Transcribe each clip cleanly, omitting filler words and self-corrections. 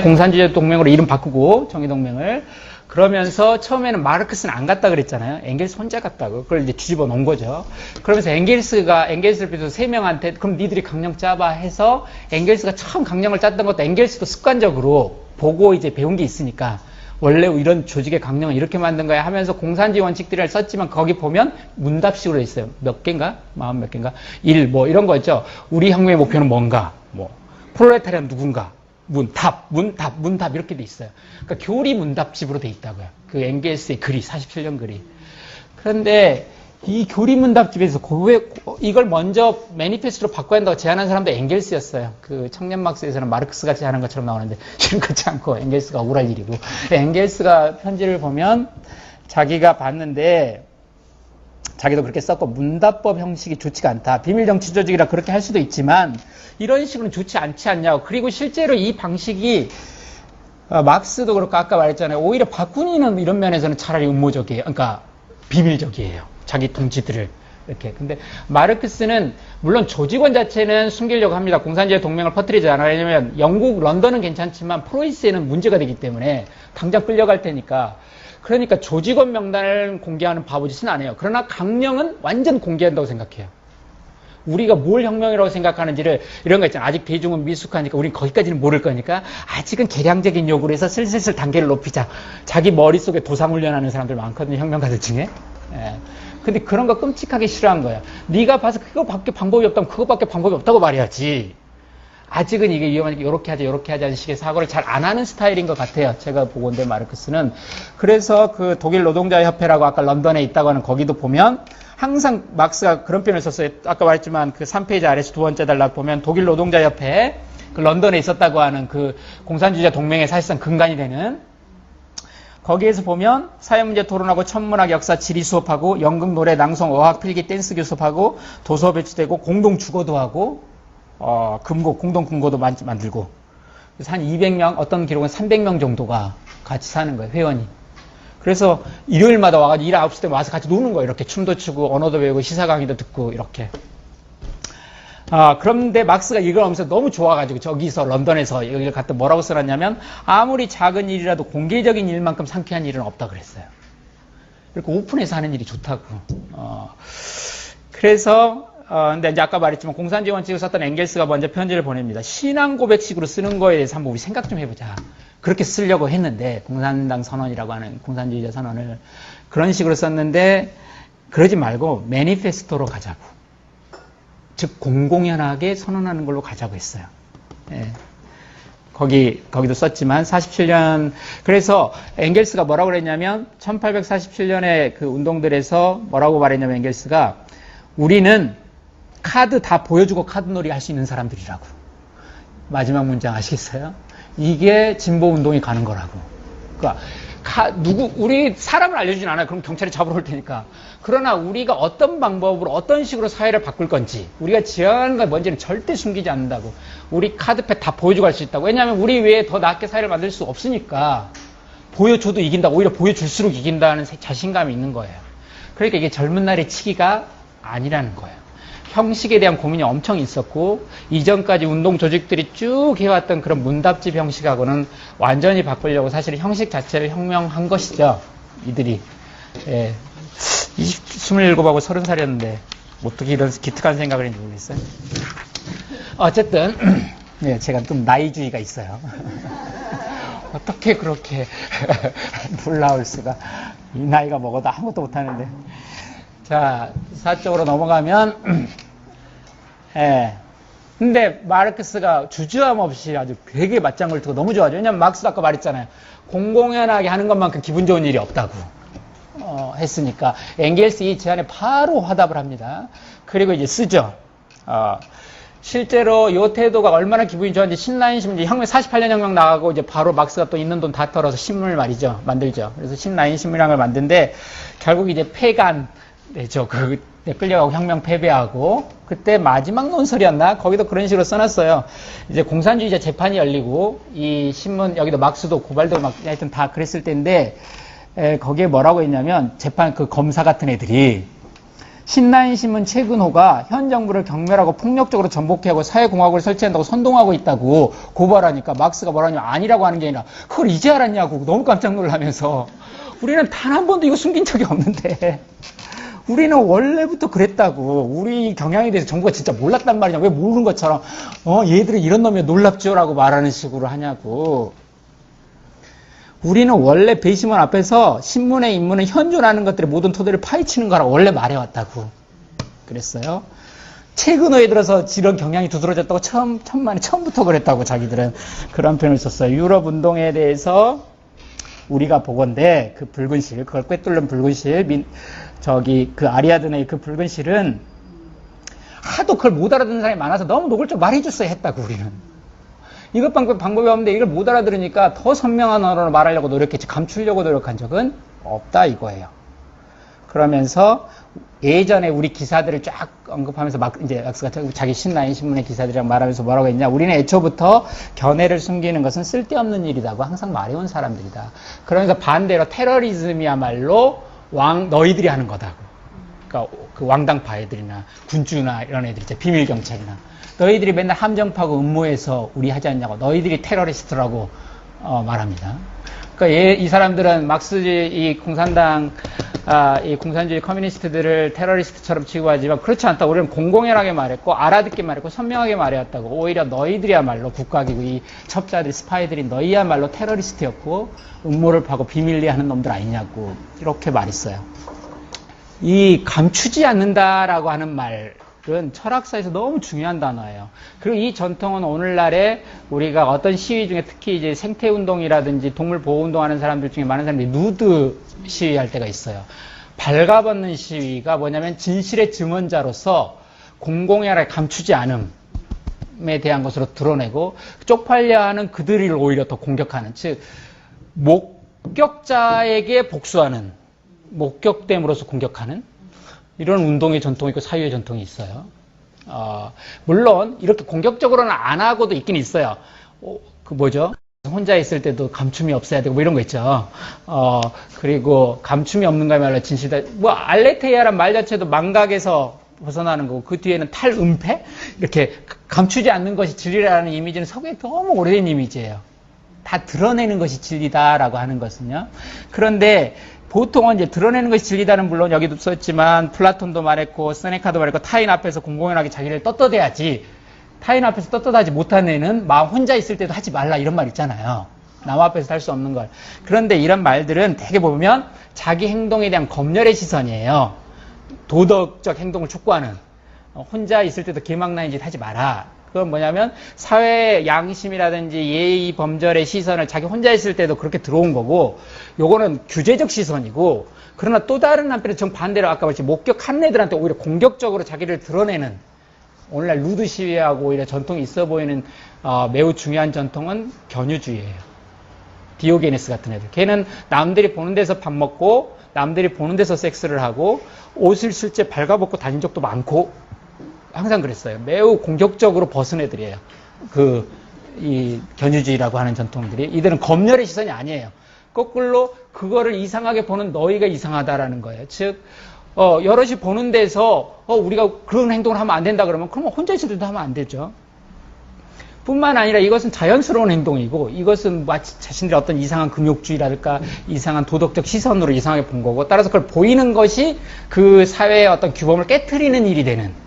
공산주의 동맹으로 이름 바꾸고 정의동맹을 그러면서 처음에는 마르크스는 안 갔다 그랬잖아요. 엥겔스 혼자 갔다고. 그걸 이제 뒤집어 놓은 거죠. 그러면서 엥겔스를 비롯해서 세 명한테 그럼 니들이 강령 짜봐 해서 엥겔스가 처음 강령을 짰던 것도 엥겔스도 습관적으로 보고 이제 배운 게 있으니까 원래 이런 조직의 강령은 이렇게 만든 거야 하면서 공산주의 원칙들을 썼지만 거기 보면 문답식으로 돼 있어요. 몇 개인가? 40몇 개인가? 1, 뭐 이런 거 있죠. 우리 혁명의 목표는 뭔가? 뭐 프롤레타리아는 누군가? 문답 이렇게 돼 있어요. 그러니까 교리 문답집으로 돼 있다고요. 그 엥겔스의 글이 47년 글이. 그런데 이 교리 문답집에서 이걸 먼저 매니페스토로 바꿔야 한다고 제안한 사람도 엥겔스였어요. 그 청년 막스에서는 마르크스가 제안한 것처럼 나오는데 지금 그렇지 않고 엥겔스가 억울할 일이고. 엥겔스가 편지를 보면 자기가 봤는데 자기도 그렇게 썼고 문답법 형식이 좋지가 않다. 비밀정치 조직이라 그렇게 할 수도 있지만 이런 식으로는 좋지 않지 않냐고. 그리고 실제로 이 방식이 막스도 그렇고 아까 말했잖아요. 오히려 바쿠니는 이런 면에서는 차라리 음모적이에요. 그러니까 비밀적이에요. 자기 동지들을 이렇게. 근데 마르크스는 물론 조직원 자체는 숨기려고 합니다. 공산주의 동맹을 퍼뜨리지 않아요. 왜냐면 영국 런던은 괜찮지만 프로이스에는 문제가 되기 때문에 당장 끌려갈 테니까. 그러니까 조직원 명단을 공개하는 바보짓은 안 해요. 그러나 강령은 완전 공개한다고 생각해요. 우리가 뭘 혁명이라고 생각하는지를 이런 거 있잖아요. 아직 대중은 미숙하니까 우린 거기까지는 모를 거니까 아직은 개량적인 요구를 해서 슬슬 단계를 높이자. 자기 머릿속에 도상훈련하는 사람들 많거든요. 혁명가들 중에. 예. 근데 그런 거 끔찍하게 싫어한 거예요. 네가 봐서 그거밖에 방법이 없다면 그거밖에 방법이 없다고 말해야지. 아직은 이게 위험하니까 요렇게 하자 하는 식의 사고를 잘 안 하는 스타일인 것 같아요. 제가 보건대 마르크스는. 그래서 그 독일 노동자협회라고 아까 런던에 있다고 하는 거기도 보면 항상 막스가 그런 표현을 썼어요. 아까 말했지만 그 3페이지 아래서 두 번째 단락 보면 독일 노동자협회 그 런던에 있었다고 하는 그 공산주의자 동맹의 사실상 근간이 되는 거기에서 보면 사회문제 토론하고 천문학, 역사, 지리 수업하고 연극, 노래, 낭송, 어학, 필기, 댄스 교습하고 도서 배치되고 공동 주거도 하고 공동 금고도 만들고 그래서 한 200명, 어떤 기록은 300명 정도가 같이 사는 거예요, 회원이. 그래서 일요일마다 와가지고 일 9시 때 와서 같이 노는 거예요. 이렇게 춤도 추고 언어도 배우고 시사 강의도 듣고 이렇게. 그런데 막스가 이걸 하면서 너무 좋아가지고 저기서 런던에서 여기를 갖다 뭐라고 써놨냐면 아무리 작은 일이라도 공개적인 일만큼 상쾌한 일은 없다 그랬어요. 이렇게 오픈해서 하는 일이 좋다고. 그래서 근데 이제 아까 말했지만 공산주의 원칙을 썼던 엥겔스가 먼저 편지를 보냅니다. 신앙 고백식으로 쓰는 거에 대해서 한번 우리 생각 좀 해보자. 그렇게 쓰려고 했는데 공산당 선언이라고 하는 공산주의자 선언을 그런 식으로 썼는데 그러지 말고 매니페스토로 가자고. 즉 공공연하게 선언하는 걸로 가자고 했어요. 예. 거기도 썼지만 47년 그래서 엥겔스가 뭐라고 그랬냐면 1847년에 그 운동들에서 뭐라고 말했냐면 엥겔스가 우리는 카드 다 보여주고 카드놀이 할 수 있는 사람들이라고. 마지막 문장 아시겠어요? 이게 진보 운동이 가는 거라고. 그러니까 우리 사람을 알려주진 않아요. 그럼 경찰이 잡으러 올 테니까. 그러나 우리가 어떤 방법으로 어떤 식으로 사회를 바꿀 건지 우리가 지향하는 건 뭔지는 절대 숨기지 않는다고. 우리 카드패 다 보여주고 할 수 있다고. 왜냐하면 우리 외에 더 낫게 사회를 만들 수 없으니까 보여줘도 이긴다고. 오히려 보여줄수록 이긴다는 자신감이 있는 거예요. 그러니까 이게 젊은 날의 치기가 아니라는 거예요. 형식에 대한 고민이 엄청 있었고 이전까지 운동 조직들이 쭉 해왔던 그런 문답집 형식하고는 완전히 바꾸려고 사실 형식 자체를 혁명한 것이죠. 이들이. 예. 27하고 30살이었는데 어떻게 이런 기특한 생각을 했는지 모르겠어요. 어쨌든 네, 제가 좀 나이주의가 있어요. 어떻게 그렇게 놀라울 수가. 이 나이가 먹어도 아무것도 못하는데. 자, 사쪽으로 넘어가면, 예. 근데 마르크스가 주저함 없이 아주 되게 맞장구를 뜨고 너무 좋아하죠. 왜냐면 막스도 아까 말했잖아요. 공공연하게 하는 것만큼 기분 좋은 일이 없다고. 했으니까. 엥겔스 이 제안에 바로 화답을 합니다. 그리고 이제 쓰죠. 실제로 이 태도가 얼마나 기분이 좋았는지 신라인신문, 혁명 48년 혁명 나가고 이제 바로 막스가 또 있는 돈 다 털어서 신문을 만들죠. 그래서 신라인신문이라는 걸 만드는데 결국 이제 폐간, 죠. 끌려가고 혁명 패배하고 그때 마지막 논설이었나? 거기도 그런 식으로 써놨어요. 이제 공산주의자 재판이 열리고 이 신문 여기도 막스도 고발도 막 하여튼 다 그랬을 때인데 거기에 뭐라고 했냐면 재판 그 검사 같은 애들이 신라인신문 최근호가 현 정부를 경멸하고 폭력적으로 전복해하고 사회공화국을 설치한다고 선동하고 있다고 고발하니까 막스가 뭐라냐면 아니라고 하는 게 아니라 그걸 이제 알았냐고 너무 깜짝 놀라면서 우리는 단 한 번도 이거 숨긴 적이 없는데 우리는 원래부터 그랬다고. 우리 경향에 대해서 정부가 진짜 몰랐단 말이냐. 왜 모르는 것처럼 얘들은 이런 놈이야 놀랍죠 라고 말하는 식으로 하냐고. 우리는 원래 배심원 앞에서 신문에 인문에 현존하는 것들의 모든 토대를 파헤치는 거라고 원래 말해왔다고 그랬어요. 최근호에 들어서 이런 경향이 두드러졌다고 처음부터 그랬다고 자기들은 그런 표현을 썼어요. 유럽 운동에 대해서 우리가 보건대 그 붉은 실, 그걸 꿰뚫는 붉은 실, 그 아리아드네의 그 붉은 실은 하도 그걸 못 알아듣는 사람이 많아서 너무 노골적으로 말해줬어야 했다고 우리는. 이것 방법이 없는데 이걸 못 알아들으니까 더 선명한 언어로 말하려고 노력했지 감추려고 노력한 적은 없다 이거예요. 그러면서 예전에 우리 기사들을 쫙 언급하면서 이제 막스가 자기 신라인 신문의 기사들이랑 말하면서 뭐라고 했냐. 우리는 애초부터 견해를 숨기는 것은 쓸데없는 일이라고 항상 말해온 사람들이다. 그러면서 반대로 테러리즘이야말로 너희들이 하는 거다고. 그러니까 그 왕당파 애들이나 군주나 이런 애들 있잖아. 비밀경찰이나. 너희들이 맨날 함정파고 음모해서 우리 하지 않냐고. 너희들이 테러리스트라고 말합니다. 그러니까 이 사람들은 막스주의, 이 공산당, 이 공산주의 커뮤니스트들을 테러리스트처럼 취급하지만 그렇지 않다. 우리는 공공연하게 말했고 알아듣게 말했고 선명하게 말해왔다고. 오히려 너희들이야말로 국가기구 이 첩자들 스파이들이 너희야말로 테러리스트였고 음모를 파고 비밀리 하는 놈들 아니냐고 이렇게 말했어요. 이 감추지 않는다라고 하는 말은 철학사에서 너무 중요한 단어예요. 그리고 이 전통은 오늘날에 우리가 어떤 시위 중에 특히 이제 생태운동이라든지 동물보호운동 하는 사람들 중에 많은 사람들이 누드 시위할 때가 있어요. 발가벗는 시위가 뭐냐면 진실의 증언자로서 공공연하게 감추지 않음에 대한 것으로 드러내고 쪽팔려 하는 그들을 오히려 더 공격하는, 즉 목격자에게 복수하는, 목격됨으로써 공격하는 이런 운동의 전통이 있고 사유의 전통이 있어요. 물론 이렇게 공격적으로는 안 하고도 있긴 있어요. 그 뭐죠? 혼자 있을 때도 감춤이 없어야 되고 뭐 이런 거 있죠. 그리고 감춤이 없는 거야말로 진실다. 뭐 알레테이아란 말 자체도 망각에서 벗어나는 거고 그 뒤에는 탈은폐? 이렇게 감추지 않는 것이 진리라는 이미지는 서구의 너무 오래된 이미지예요. 다 드러내는 것이 진리다라고 하는 것은요. 그런데 보통은 이제 드러내는 것이 진리다는 물론 여기도 썼지만 플라톤도 말했고 세네카도 말했고 타인 앞에서 공공연하게 자기를 떳떳해야지. 타인 앞에서 떳떳하지 못한 애는 마음 혼자 있을 때도 하지 말라 이런 말 있잖아요. 남 앞에서 할 수 없는 걸. 그런데 이런 말들은 되게 보면 자기 행동에 대한 검열의 시선이에요. 도덕적 행동을 촉구하는. 혼자 있을 때도 개망나인 짓 하지 마라. 그건 뭐냐면 사회의 양심이라든지 예의 범절의 시선을 자기 혼자 있을 때도 그렇게 들어온 거고, 요거는 규제적 시선이고, 그러나 또 다른 한편에 정반대로 아까 말했지 목격한 애들한테 오히려 공격적으로 자기를 드러내는, 오늘날 루드 시위하고 오히려 전통이 있어 보이는 매우 중요한 전통은 견유주의예요. 디오게네스 같은 애들. 걔는 남들이 보는 데서 밥 먹고 남들이 보는 데서 섹스를 하고 옷을 실제 발가벗고 다닌 적도 많고 항상 그랬어요. 매우 공격적으로 벗은 애들이에요. 이 견유주의라고 하는 전통들이. 이들은 검열의 시선이 아니에요. 거꾸로 그거를 이상하게 보는 너희가 이상하다라는 거예요. 즉, 여럿이 보는 데서, 우리가 그런 행동을 하면 안 된다 그러면, 그러면 혼자 있을 때도 하면 안 되죠. 뿐만 아니라 이것은 자연스러운 행동이고, 이것은 마치 자신들의 어떤 이상한 금욕주의랄까, 이상한 도덕적 시선으로 이상하게 본 거고, 따라서 그걸 보이는 것이 그 사회의 어떤 규범을 깨트리는 일이 되는,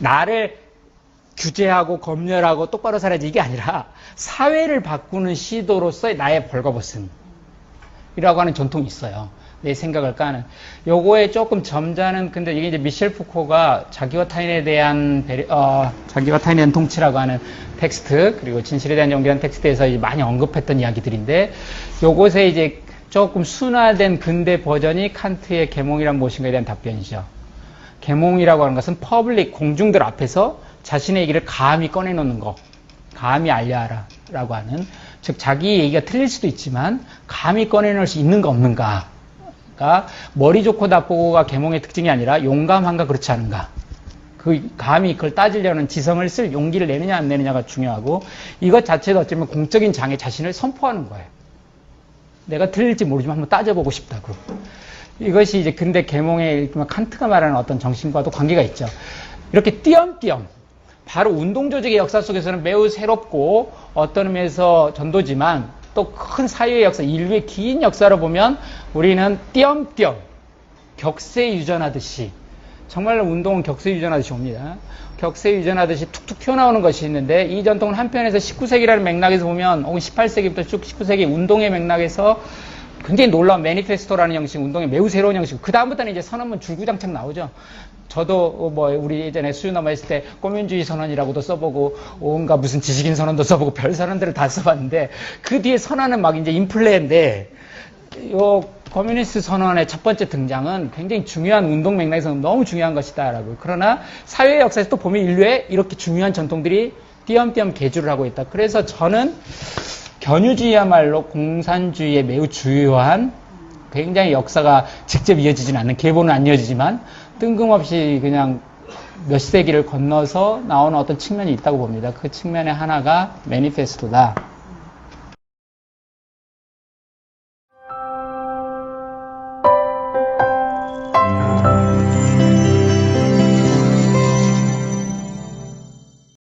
나를 규제하고 검열하고 똑바로 살아야지 이게 아니라 사회를 바꾸는 시도로서의 나의 벌거벗음이라고 하는 전통이 있어요. 내 생각을 까는. 요거에 조금 점잖은, 근데 이게 이제 미셸 푸코가 자기와 타인에 대한 통치라고 하는 텍스트, 그리고 진실에 대한 용기라는 텍스트에서 이제 많이 언급했던 이야기들인데, 요것에 이제 조금 순화된 근대 버전이 칸트의 계몽이란 무엇인가에 대한 답변이죠. 계몽이라고 하는 것은 퍼블릭, 공중들 앞에서 자신의 얘기를 감히 꺼내놓는 거, 감히 알려하라 라고 하는, 즉 자기 얘기가 틀릴 수도 있지만 감히 꺼내놓을 수 있는가 없는가, 머리 좋고 나쁘고가 계몽의 특징이 아니라 용감한가 그렇지 않은가, 그 감히 그걸 따지려는 지성을 쓸 용기를 내느냐 안 내느냐가 중요하고, 이것 자체도 어쩌면 공적인 장애 자신을 선포하는 거예요. 내가 틀릴지 모르지만 한번 따져보고 싶다고. 이것이 이제 근대 계몽의 칸트가 말하는 어떤 정신과도 관계가 있죠. 이렇게 띄엄띄엄 바로 운동조직의 역사 속에서는 매우 새롭고 어떤 의미에서 전도지만 또 큰 사회의 역사, 인류의 긴 역사로 보면 우리는 띄엄띄엄 격세유전하듯이 정말로 운동은 격세유전하듯이 옵니다. 격세유전하듯이 툭툭 튀어나오는 것이 있는데 이 전통은 한편에서 19세기라는 맥락에서 보면 혹은 18세기부터 쭉 19세기 운동의 맥락에서 굉장히 놀라운 매니페스토라는 형식, 운동의 매우 새로운 형식. 그 다음부터는 이제 선언문 줄구장창 나오죠. 저도 뭐 우리 예전에 수유너머 했을 때 꼬민주의 선언이라고도 써보고 온갖 무슨 지식인 선언도 써보고 별 선언들을 다 써봤는데 그 뒤에 선언은 막 이제 인플레인데 요 커뮤니스트 선언의 첫 번째 등장은 굉장히 중요한 운동 맥락에서 너무 중요한 것이다라고. 그러나 사회 역사에서 또 보면 인류에 이렇게 중요한 전통들이 띄엄띄엄 계주를 하고 있다. 그래서 저는 견유주의야말로 공산주의에 매우 주요한 굉장히 역사가 직접 이어지지는 않는, 계보는 안 이어지지만 뜬금없이 그냥 몇 세기를 건너서 나오는 어떤 측면이 있다고 봅니다. 그 측면의 하나가 매니페스토다.